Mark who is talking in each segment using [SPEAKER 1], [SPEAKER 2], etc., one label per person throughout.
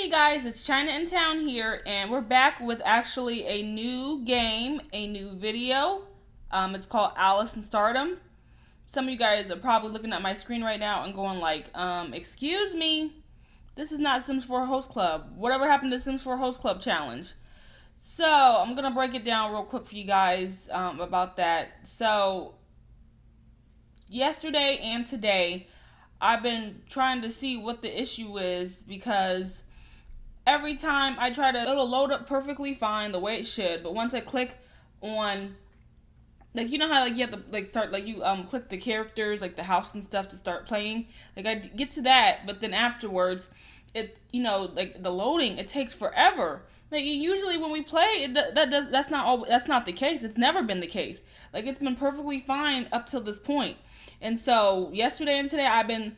[SPEAKER 1] Hey guys, it's China in Town here, and we're back with actually a new game, a new video. It's called Alice in Stardom. Some of you guys are probably looking at my screen right now and going like, excuse me, this is not Sims 4 Host Club. Whatever happened to Sims 4 Host Club challenge? So, I'm going to break it down real quick for you guys about that. So, yesterday and today, I've been trying to see what the issue is because every time I try to, it'll load up perfectly fine the way it should, but once I click on, like, you know how like you have to like start, like you click the characters, like the house and stuff to start playing, like I get to that, but then afterwards it, like the loading, it takes forever. Like usually when we play that's not the case. It's never been the case. Like it's been perfectly fine up till this point. And so yesterday and today I've been,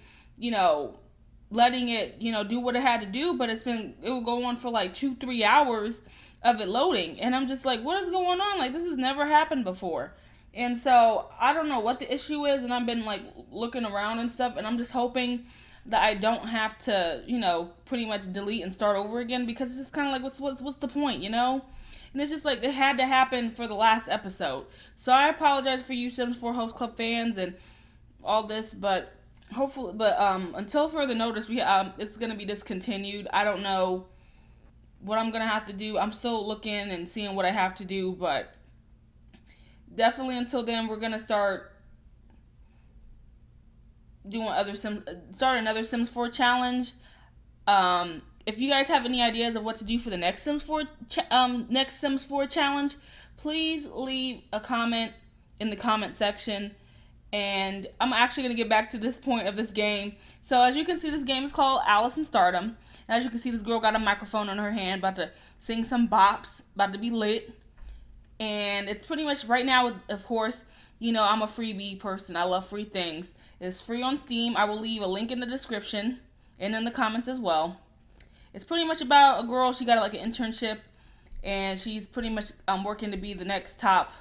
[SPEAKER 1] letting it, do what it had to do, but it will go on for like 2-3 hours of it loading. And I'm just like, what is going on? Like, this has never happened before. And so I don't know what the issue is. And I've been like looking around and stuff, and I'm just hoping that I don't have to, pretty much delete and start over again, because it's just kind of like, what's the point, And it's just like, it had to happen for the last episode. So I apologize for you Sims 4 Host Club fans and all this, but hopefully, until further notice, it's gonna be discontinued. I don't know what I'm gonna have to do. I'm still looking and seeing what I have to do, but definitely until then, we're gonna start doing start another Sims 4 challenge. If you guys have any ideas of what to do for the next Sims 4 challenge, please leave a comment in the comment section. And I'm actually going to get back to this point of this game. So as you can see, this game is called Alice in Stardom. As you can see, this girl got a microphone in her hand, about to sing some bops, about to be lit. And it's pretty much, right now, of course, I'm a freebie person. I love free things. It's free on Steam. I will leave a link in the description and in the comments as well. It's pretty much about a girl. She got like an internship, and she's pretty much working to be the next top,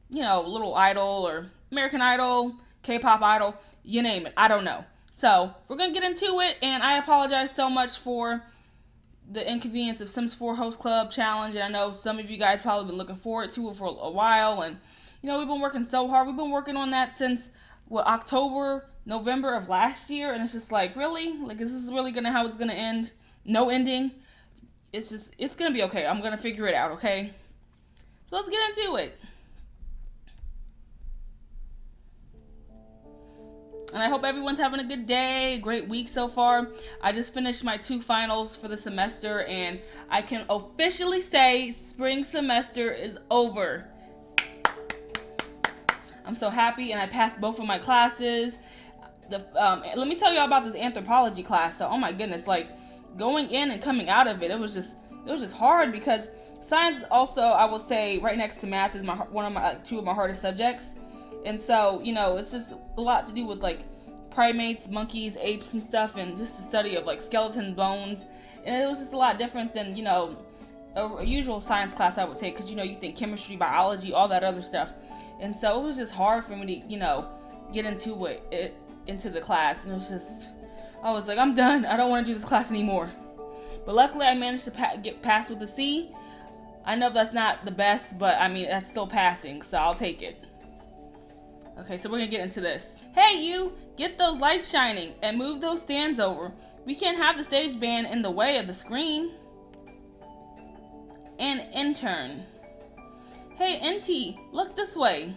[SPEAKER 1] little idol or American Idol, K-pop idol, you name it. I don't know. So we're going to get into it, and I apologize so much for the inconvenience of Sims 4 Host Club challenge, and I know some of you guys probably been looking forward to it for a while, and we've been working so hard. We've been working on that since October, November of last year, and it's just like, really? Like, is this really how it's going to end? No ending? It's going to be okay. I'm going to figure it out, okay? So let's get into it. And I hope everyone's having a good day, great week so far. I just finished my 2 finals for the semester, and I can officially say spring semester is over. I'm so happy, and I passed both of my classes. Let me tell you all about this anthropology class. So, oh my goodness, like going in and coming out of it, it was just hard, because science also, I will say, right next to math, is two of my hardest subjects. And so, it's just a lot to do with like primates, monkeys, apes and stuff, and just the study of like skeleton bones. And it was just a lot different than, a usual science class I would take, because, you think chemistry, biology, all that other stuff. And so it was just hard for me to, get into the class. And it was just, I was like, I'm done. I don't want to do this class anymore. But luckily I managed to get passed with a C. I know that's not the best, but I mean, that's still passing, so I'll take it. Okay, so we're gonna get into this. Hey you, get those lights shining and move those stands over. We can't have the stage band in the way of the screen. And intern. Hey NT, look this way.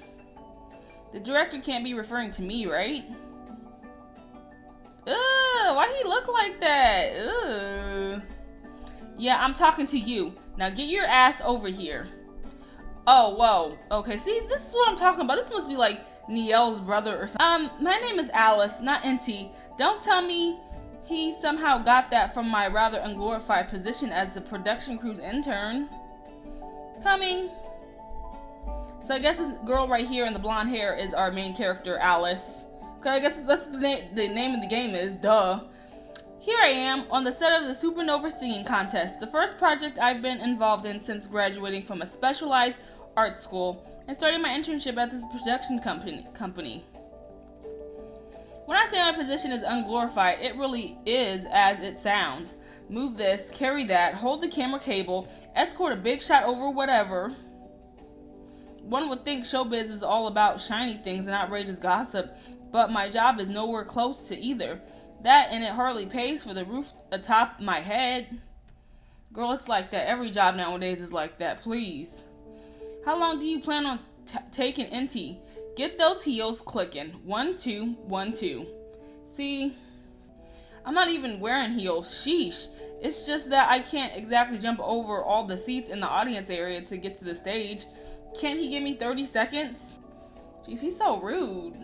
[SPEAKER 1] The director can't be referring to me, right? Ugh, why he look like that? Ugh. Yeah, I'm talking to you. Now get your ass over here. Oh, whoa. Okay, see, this is what I'm talking about. This must be like Niel's brother or something. My name is Alice, not NT. Don't tell me he somehow got that from my rather unglorified position as the production crew's intern. Coming. So I guess this girl right here in the blonde hair is our main character, Alice. Cause I guess that's the name of the game is, duh. Here I am on the set of the Supernova Singing Contest, the first project I've been involved in since graduating from a specialized art school and starting my internship at this production company. When I say my position is unglorified, it really is as it sounds. Move this, carry that, hold the camera cable, escort a big shot over whatever. One would think showbiz is all about shiny things and outrageous gossip, but my job is nowhere close to either. That, and it hardly pays for the roof atop my head. Girl, it's like that. Every job nowadays is like that. Please. How long do you plan on taking NT? Get those heels clicking. 1, 2, 1, 2. See, I'm not even wearing heels. Sheesh. It's just that I can't exactly jump over all the seats in the audience area to get to the stage. Can't he give me 30 seconds? Jeez, he's so rude.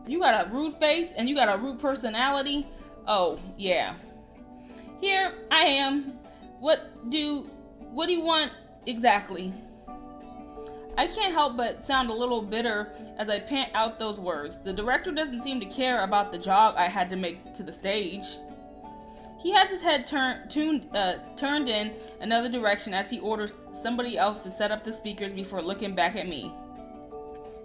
[SPEAKER 1] You got a rude face and you got a rude personality. Oh, yeah. Here I am. What do you want exactly? I can't help but sound a little bitter as I pant out those words. The director doesn't seem to care about the job I had to make to the stage. He has his head turned in another direction as he orders somebody else to set up the speakers before looking back at me.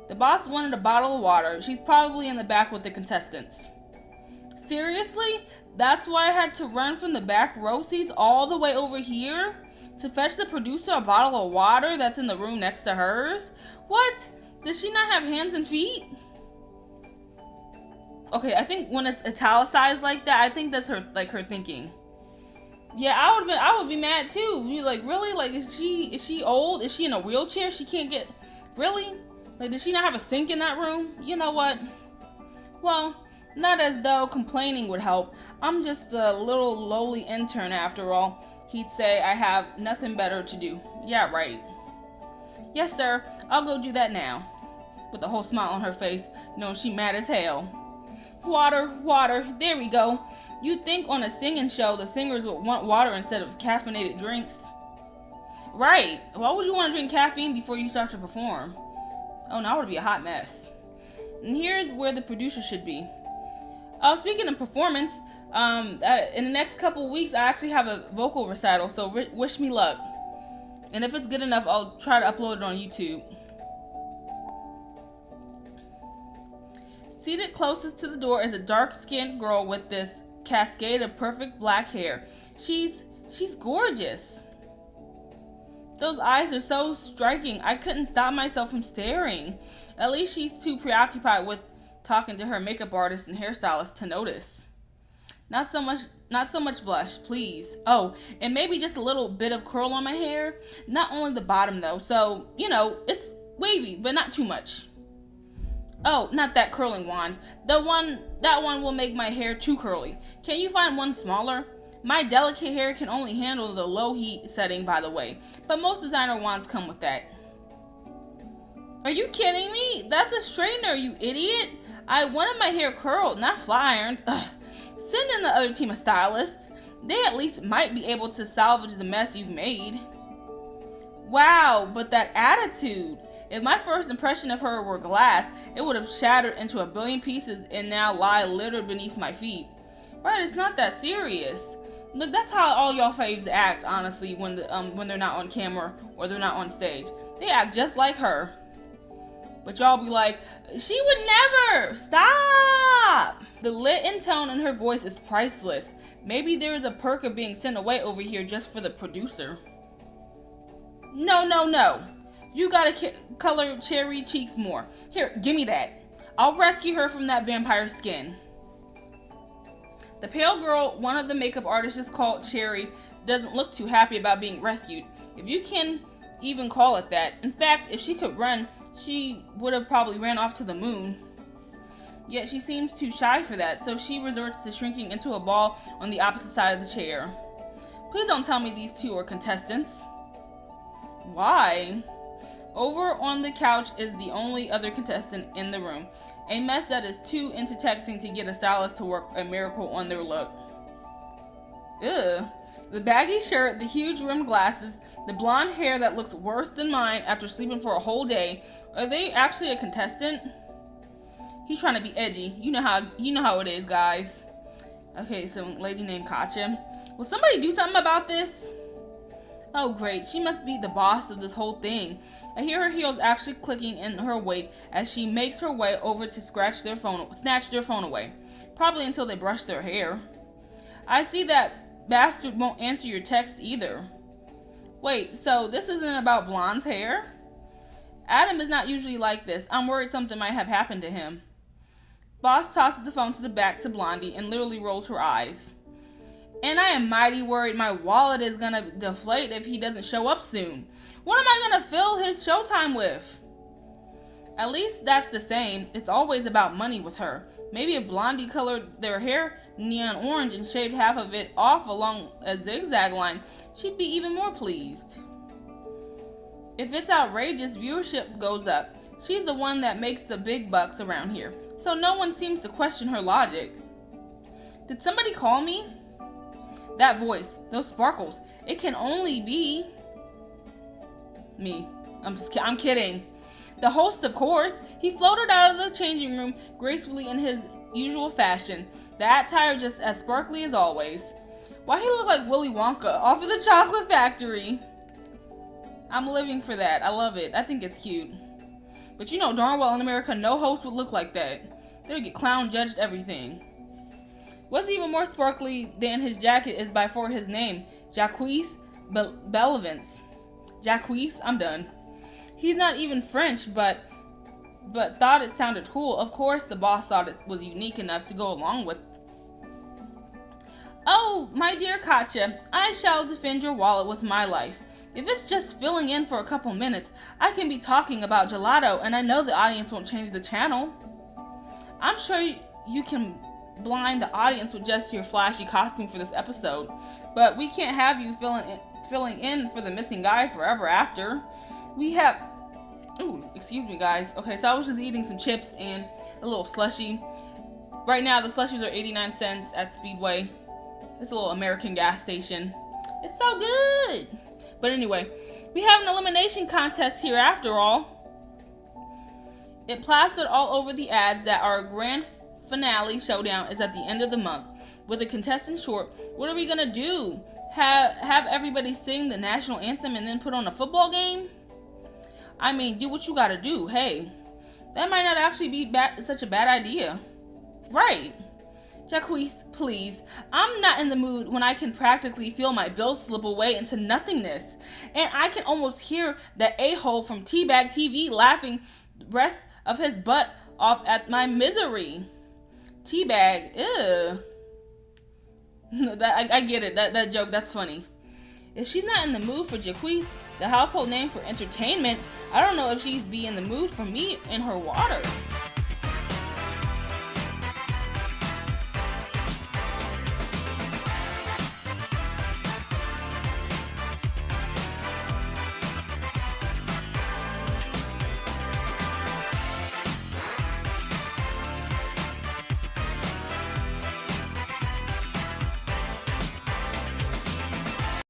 [SPEAKER 1] The boss wanted a bottle of water. She's probably in the back with the contestants. Seriously? That's why I had to run from the back row seats all the way over here to fetch the producer a bottle of water that's in the room next to hers? What? Does she not have hands and feet? Okay, I think when it's italicized like that, I think that's her thinking. Yeah, I would be mad too. You like, really? Like, is she old? Is she in a wheelchair? She can't get, really? Like, does she not have a sink in that room? You know what? Well, not as though complaining would help. I'm just a little lowly intern after all. He'd say I have nothing better to do. Yeah, right. Yes, sir. I'll go do that now. With a whole smile on her face, knowing she mad as hell. Water, water. There we go. You'd think on a singing show the singers would want water instead of caffeinated drinks. Right. Why would you want to drink caffeine before you start to perform? Oh, now it would be a hot mess. And here's where the producer should be. Speaking of performance, in the next couple weeks, I actually have a vocal recital, so wish me luck. And if it's good enough, I'll try to upload it on YouTube. Seated closest to the door is a dark-skinned girl with this cascade of perfect black hair. She's gorgeous. Those eyes are so striking, I couldn't stop myself from staring. At least she's too preoccupied with talking to her makeup artist and hairstylist to notice. Not so much blush, please. Oh, and maybe just a little bit of curl on my hair. Not only the bottom though, so, it's wavy, but not too much. Oh, not that curling wand. That one will make my hair too curly. Can you find one smaller? My delicate hair can only handle the low heat setting, by the way, but most designer wands come with that. Are you kidding me? That's a straightener, you idiot. I wanted my hair curled, not flat ironed. Ugh. Send in the other team of stylists. They at least might be able to salvage the mess you've made. Wow, but that attitude. If my first impression of her were glass, it would have shattered into a billion pieces and now lie littered beneath my feet. Right, it's not that serious. Look, that's how all y'all faves act, honestly, when they're not on camera or they're not on stage. They act just like her. But y'all be like, she would never! Stop! The lit and tone in her voice is priceless. Maybe there is a perk of being sent away over here just for the producer. No. You gotta color cherry cheeks more. Here, give me that. I'll rescue her from that vampire skin. The pale girl, one of the makeup artists called Cherry, doesn't look too happy about being rescued, if you can even call it that. In fact, if she could run, she would have probably ran off to the moon. Yet she seems too shy for that, so she resorts to shrinking into a ball on the opposite side of the chair. Please don't tell me these two are contestants. Why? Over on the couch is the only other contestant in the room. A mess that is too into texting to get a stylist to work a miracle on their look. Ugh. The baggy shirt, the huge rimmed glasses, the blonde hair that looks worse than mine after sleeping for a whole day. Are they actually a contestant? He's trying to be edgy. You know how it is, guys. Okay, so lady named Katya. Will somebody do something about this? Oh great, she must be the boss of this whole thing. I hear her heels actually clicking in her weight as she makes her way over to snatch their phone away. Probably until they brush their hair. I see that bastard won't answer your text either. Wait, so this isn't about Blonde's hair? Adam is not usually like this. I'm worried something might have happened to him. Boss tosses the phone to the back to Blondie and literally rolls her eyes. And I am mighty worried my wallet is gonna deflate if he doesn't show up soon. What am I gonna fill his showtime with? At least that's the same. It's always about money with her. Maybe if Blondie colored their hair neon orange and shaved half of it off along a zigzag line, she'd be even more pleased. If it's outrageous, viewership goes up. She's the one that makes the big bucks around here, so no one seems to question her logic. Did somebody call me? That voice, those sparkles, it can only be me. I'm kidding. The host, of course. He floated out of the changing room gracefully in his usual fashion, that attire just as sparkly as always. Why he look like Willy Wonka off of the Chocolate Factory? I'm living for that. I love it. I think it's cute. But you know darn well in America no host would look like that. They would get clown judged everything. What's even more sparkly than his jacket is by far his name, Jacques Bellavance. Jacques, I'm done. He's not even French, but thought it sounded cool. Of course, the boss thought it was unique enough to go along with. Oh, my dear Katja, I shall defend your wallet with my life. If it's just filling in for a couple minutes, I can be talking about gelato, and I know the audience won't change the channel. I'm sure you can blind the audience with just your flashy costume for this episode, but we can't have you filling in for the missing guy forever after. We have... Ooh, excuse me, guys. Okay, so I was just eating some chips and a little slushie. Right now, the slushies are 89 cents at Speedway. It's a little American gas station. It's so good! But anyway, we have an elimination contest here after all. It plastered all over the ads that our grand finale showdown is at the end of the month. With the contestant short, what are we gonna do? Have everybody sing the national anthem and then put on a football game? I mean, do what you gotta do. Hey, that might not actually be such a bad idea. Right. Jacques, please. I'm not in the mood when I can practically feel my bills slip away into nothingness. And I can almost hear the a-hole from Teabag TV laughing the rest of his butt off at my misery. Teabag, ew. I get it. That joke, that's funny. If she's not in the mood for Jacques, the household name for entertainment, I don't know if she'd be in the mood for me in her water.